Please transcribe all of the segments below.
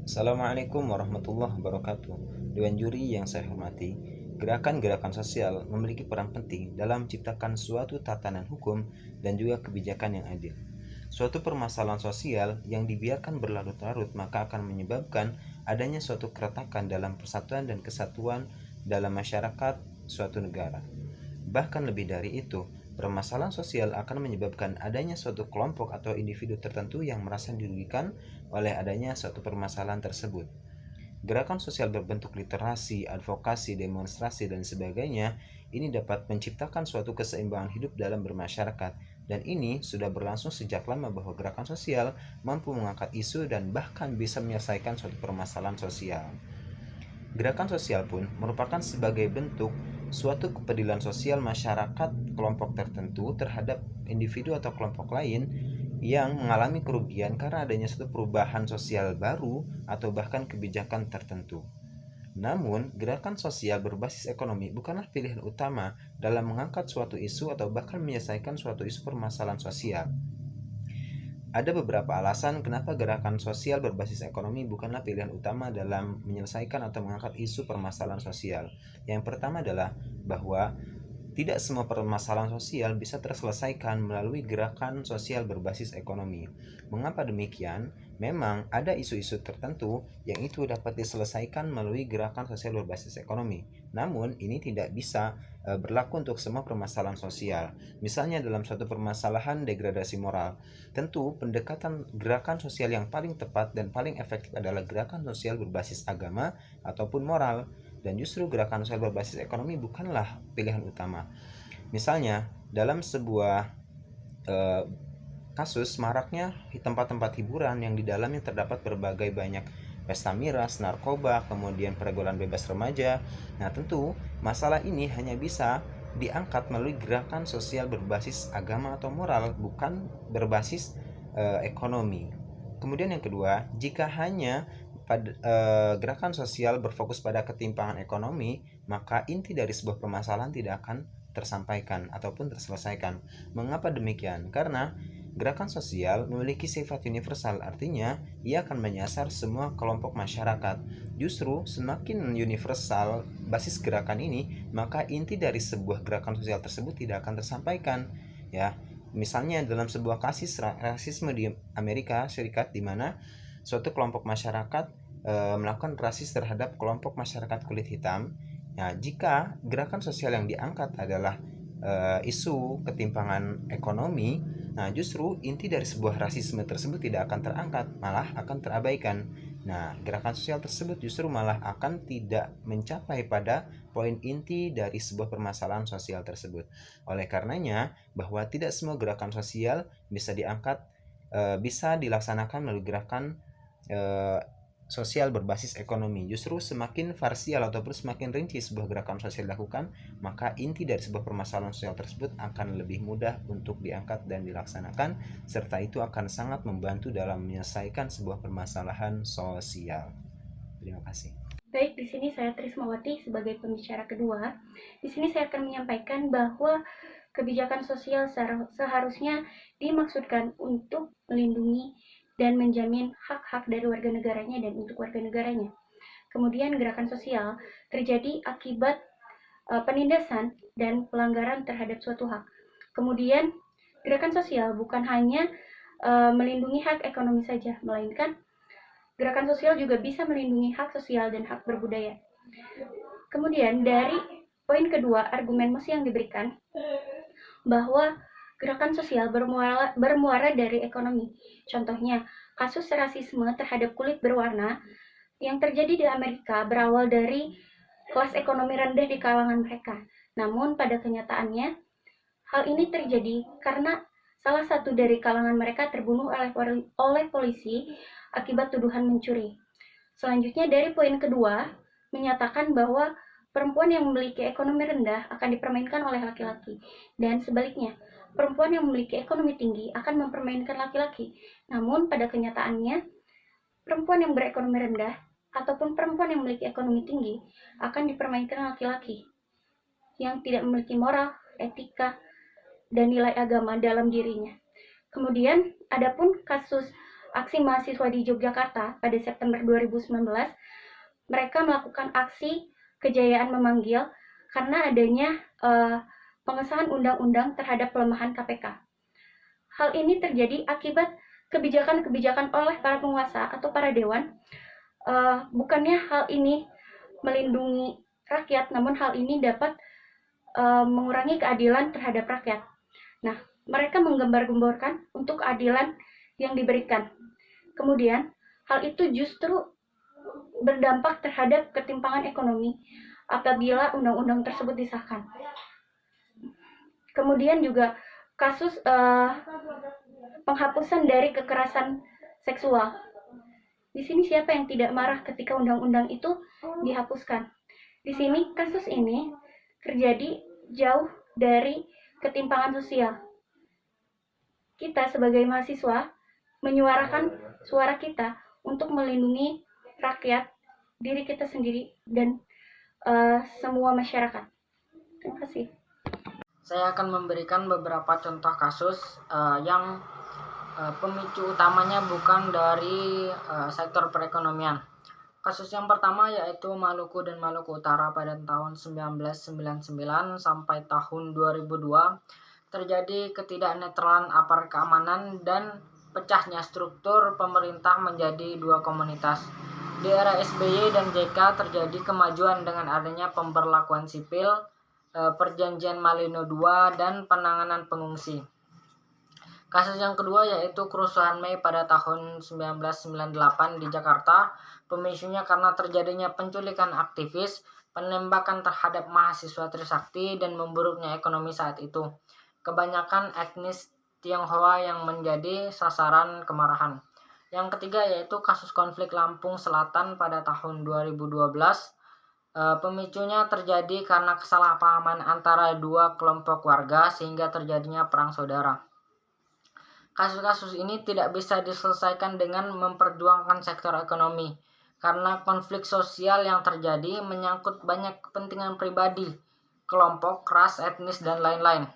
Assalamualaikum warahmatullahi wabarakatuh. Dewan juri yang saya hormati, gerakan-gerakan sosial memiliki peran penting dalam menciptakan suatu tatanan hukum dan juga kebijakan yang adil. Suatu permasalahan sosial yang dibiarkan berlarut-larut maka akan menyebabkan adanya suatu keretakan dalam persatuan dan kesatuan dalam masyarakat suatu negara. Bahkan lebih dari itu, permasalahan sosial akan menyebabkan adanya suatu kelompok atau individu tertentu yang merasa dirugikan oleh adanya suatu permasalahan tersebut. Gerakan sosial berbentuk literasi, advokasi, demonstrasi, dan sebagainya ini dapat menciptakan suatu keseimbangan hidup dalam bermasyarakat, dan ini sudah berlangsung sejak lama bahwa gerakan sosial mampu mengangkat isu dan bahkan bisa menyelesaikan suatu permasalahan sosial. Gerakan sosial pun merupakan sebagai bentuk suatu kepedulian sosial masyarakat kelompok tertentu terhadap individu atau kelompok lain yang mengalami kerugian karena adanya suatu perubahan sosial baru atau bahkan kebijakan tertentu. Namun, gerakan sosial berbasis ekonomi bukanlah pilihan utama dalam mengangkat suatu isu atau bahkan menyelesaikan suatu isu permasalahan sosial. Ada beberapa alasan kenapa gerakan sosial berbasis ekonomi bukanlah pilihan utama dalam menyelesaikan atau mengangkat isu permasalahan sosial. Yang pertama adalah bahwa tidak semua permasalahan sosial bisa terselesaikan melalui gerakan sosial berbasis ekonomi. Mengapa demikian? Memang ada isu-isu tertentu yang itu dapat diselesaikan melalui gerakan sosial berbasis ekonomi. Namun, ini tidak bisa berlaku untuk semua permasalahan sosial. Misalnya dalam suatu permasalahan degradasi moral, tentu pendekatan gerakan sosial yang paling tepat dan paling efektif adalah gerakan sosial berbasis agama ataupun moral, dan justru gerakan sosial berbasis ekonomi bukanlah pilihan utama. Misalnya, dalam sebuah eh, kasus maraknya tempat-tempat hiburan yang di dalamnya terdapat berbagai banyak pesta miras, narkoba, kemudian pergaulan bebas remaja. Nah, tentu masalah ini hanya bisa diangkat melalui gerakan sosial berbasis agama atau moral, bukan berbasis ekonomi. Kemudian yang kedua, jika hanya gerakan sosial berfokus pada ketimpangan ekonomi, maka inti dari sebuah permasalahan tidak akan tersampaikan ataupun terselesaikan. Mengapa demikian? Karena gerakan sosial memiliki sifat universal, artinya ia akan menyasar semua kelompok masyarakat. Justru semakin universal basis gerakan ini, maka inti dari sebuah gerakan sosial tersebut tidak akan tersampaikan. Ya, misalnya dalam sebuah kasus rasisme di Amerika Serikat, di mana suatu kelompok masyarakat melakukan rasis terhadap kelompok masyarakat kulit hitam. Nah, jika gerakan sosial yang diangkat adalah isu ketimpangan ekonomi, nah justru inti dari sebuah rasisme tersebut tidak akan terangkat, malah akan terabaikan. Nah, gerakan sosial tersebut justru malah akan tidak mencapai pada poin inti dari sebuah permasalahan sosial tersebut. Oleh karenanya, bahwa tidak semua gerakan sosial bisa diangkat, bisa dilaksanakan melalui gerakan eh, sosial berbasis ekonomi. Justru semakin parsial ataupun semakin rinci sebuah gerakan sosial dilakukan, maka inti dari sebuah permasalahan sosial tersebut akan lebih mudah untuk diangkat dan dilaksanakan, serta itu akan sangat membantu dalam menyelesaikan sebuah permasalahan sosial. Terima kasih. Baik, di sini saya Trismawati sebagai pembicara kedua. Di sini saya akan menyampaikan bahwa kebijakan sosial seharusnya dimaksudkan untuk melindungi dan menjamin hak-hak dari warga negaranya dan untuk warga negaranya. Kemudian gerakan sosial terjadi akibat penindasan dan pelanggaran terhadap suatu hak. Kemudian gerakan sosial bukan hanya melindungi hak ekonomi saja, melainkan gerakan sosial juga bisa melindungi hak sosial dan hak berbudaya. Kemudian dari poin kedua, argumen yang diberikan bahwa gerakan sosial bermuara dari ekonomi. Contohnya, kasus rasisme terhadap kulit berwarna yang terjadi di Amerika berawal dari kelas ekonomi rendah di kalangan mereka. Namun pada kenyataannya, hal ini terjadi karena salah satu dari kalangan mereka terbunuh oleh polisi akibat tuduhan mencuri. Selanjutnya dari poin kedua, menyatakan bahwa perempuan yang memiliki ekonomi rendah akan dipermainkan oleh laki-laki, dan sebaliknya, perempuan yang memiliki ekonomi tinggi akan mempermainkan laki-laki. Namun pada kenyataannya, perempuan yang berekonomi rendah ataupun perempuan yang memiliki ekonomi tinggi akan dipermainkan laki-laki yang tidak memiliki moral, etika, dan nilai agama dalam dirinya. Kemudian, adapun kasus aksi mahasiswa di Yogyakarta pada September 2019, mereka melakukan aksi kejayaan memanggil karena adanya pengesahan undang-undang terhadap pelemahan KPK. Hal ini terjadi akibat kebijakan-kebijakan oleh para penguasa atau para dewan. Bukannya hal ini melindungi rakyat, namun hal ini dapat mengurangi keadilan terhadap rakyat. Nah, mereka menggembar-gemborkan untuk keadilan yang diberikan. Kemudian, hal itu justru berdampak terhadap ketimpangan ekonomi apabila undang-undang tersebut disahkan. Kemudian juga kasus penghapusan dari kekerasan seksual. Di sini siapa yang tidak marah ketika undang-undang itu dihapuskan? Di sini kasus ini terjadi jauh dari ketimpangan sosial. Kita sebagai mahasiswa menyuarakan suara kita untuk melindungi rakyat, diri kita sendiri, dan semua masyarakat. Terima kasih. Saya akan memberikan beberapa contoh kasus yang pemicu utamanya bukan dari sektor perekonomian. Kasus yang pertama yaitu Maluku dan Maluku Utara pada tahun 1999 sampai tahun 2002 terjadi ketidaknetralan aparat keamanan dan pecahnya struktur pemerintah menjadi dua komunitas. Di era SBY dan JK terjadi kemajuan dengan adanya pemberlakuan sipil, Perjanjian Malino II, dan penanganan pengungsi. Kasus yang kedua yaitu kerusuhan Mei pada tahun 1998 di Jakarta. Pemicunya karena terjadinya penculikan aktivis, penembakan terhadap mahasiswa Trisakti, dan memburuknya ekonomi saat itu. Kebanyakan etnis Tionghoa yang menjadi sasaran kemarahan. Yang ketiga yaitu kasus konflik Lampung Selatan pada tahun 2012. Pemicunya terjadi karena kesalahpahaman antara dua kelompok warga sehingga terjadinya perang saudara. Kasus-kasus ini tidak bisa diselesaikan dengan memperjuangkan sektor ekonomi, karena konflik sosial yang terjadi menyangkut banyak kepentingan pribadi, kelompok, ras, etnis, dan lain-lain.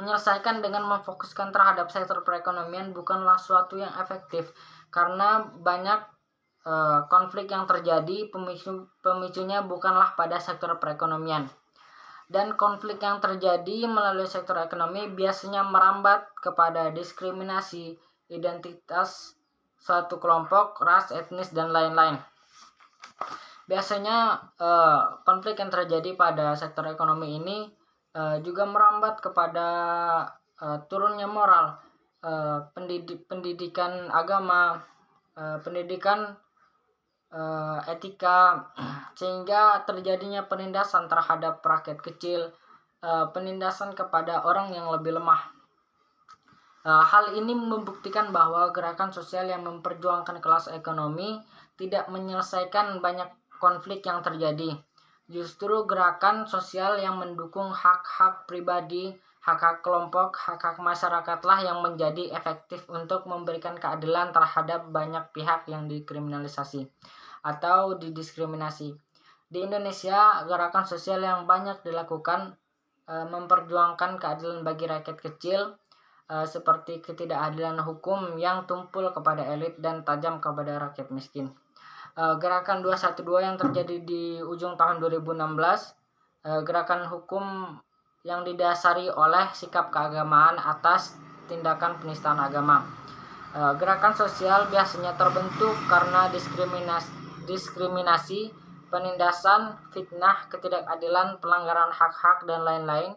Menyelesaikan dengan memfokuskan terhadap sektor perekonomian bukanlah suatu yang efektif, karena banyak konflik yang terjadi pemicunya bukanlah pada sektor perekonomian. Dan konflik yang terjadi melalui sektor ekonomi biasanya merambat kepada diskriminasi identitas suatu kelompok, ras, etnis, dan lain-lain. Biasanya konflik yang terjadi pada sektor ekonomi ini juga merambat kepada turunnya moral, pendidikan agama, pendidikan etika, sehingga terjadinya penindasan terhadap rakyat kecil, penindasan kepada orang yang lebih lemah. Hal ini membuktikan bahwa gerakan sosial yang memperjuangkan kelas ekonomi tidak menyelesaikan banyak konflik yang terjadi. Justru gerakan sosial yang mendukung hak-hak pribadi, hak-hak kelompok, hak-hak masyarakatlah yang menjadi efektif untuk memberikan keadilan terhadap banyak pihak yang dikriminalisasi atau didiskriminasi. Di Indonesia, gerakan sosial yang banyak dilakukan memperjuangkan keadilan bagi rakyat kecil, seperti ketidakadilan hukum yang tumpul kepada elit dan tajam kepada rakyat miskin. Gerakan 212 yang terjadi di ujung tahun 2016, gerakan hukum yang didasari oleh sikap keagamaan atas tindakan penistaan agama. Gerakan sosial biasanya terbentuk karena diskriminasi, penindasan, fitnah, ketidakadilan, pelanggaran hak-hak, dan lain-lain.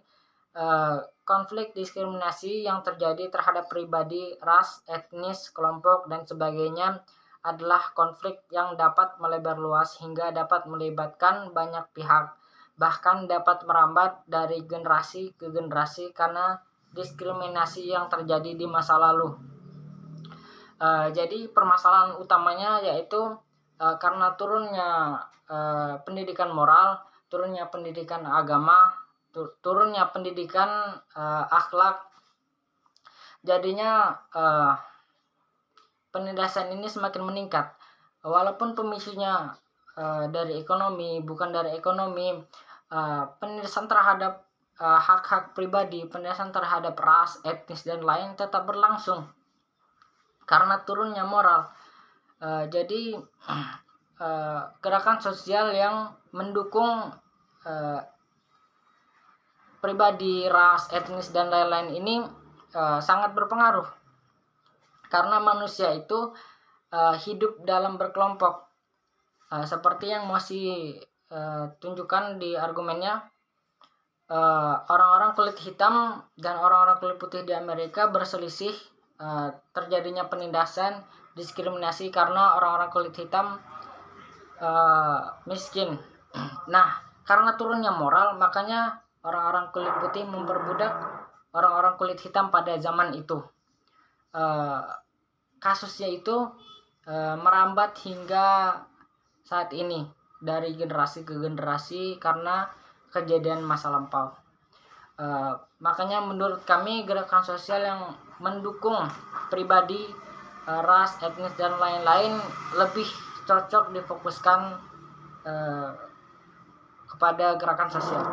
Konflik diskriminasi yang terjadi terhadap pribadi, ras, etnis, kelompok, dan sebagainya adalah konflik yang dapat melebar luas hingga dapat melibatkan banyak pihak, bahkan dapat merambat dari generasi ke generasi karena diskriminasi yang terjadi di masa lalu. Jadi permasalahan utamanya yaitu karena turunnya pendidikan moral, turunnya pendidikan agama, turunnya pendidikan akhlak, jadinya penindasan ini semakin meningkat. Walaupun pemicunya dari ekonomi, bukan dari ekonomi, penindasan terhadap hak-hak pribadi, penindasan terhadap ras, etnis, dan lain tetap berlangsung. karena turunnya moral. Jadi gerakan sosial yang mendukung pribadi, ras, etnis, dan lain-lain ini sangat berpengaruh, karena manusia itu hidup dalam berkelompok. Seperti yang masih tunjukkan di argumennya, orang-orang kulit hitam dan orang-orang kulit putih di Amerika berselisih terjadinya penindasan, diskriminasi karena orang-orang kulit hitam miskin. Nah, karena turunnya moral, makanya orang-orang kulit putih memperbudak orang-orang kulit hitam pada zaman itu. Kasusnya itu merambat hingga saat ini, dari generasi ke generasi karena kejadian masa lampau. Makanya menurut kami gerakan sosial yang mendukung pribadi, ras, etnis, dan lain-lain lebih cocok difokuskan kepada gerakan sosial.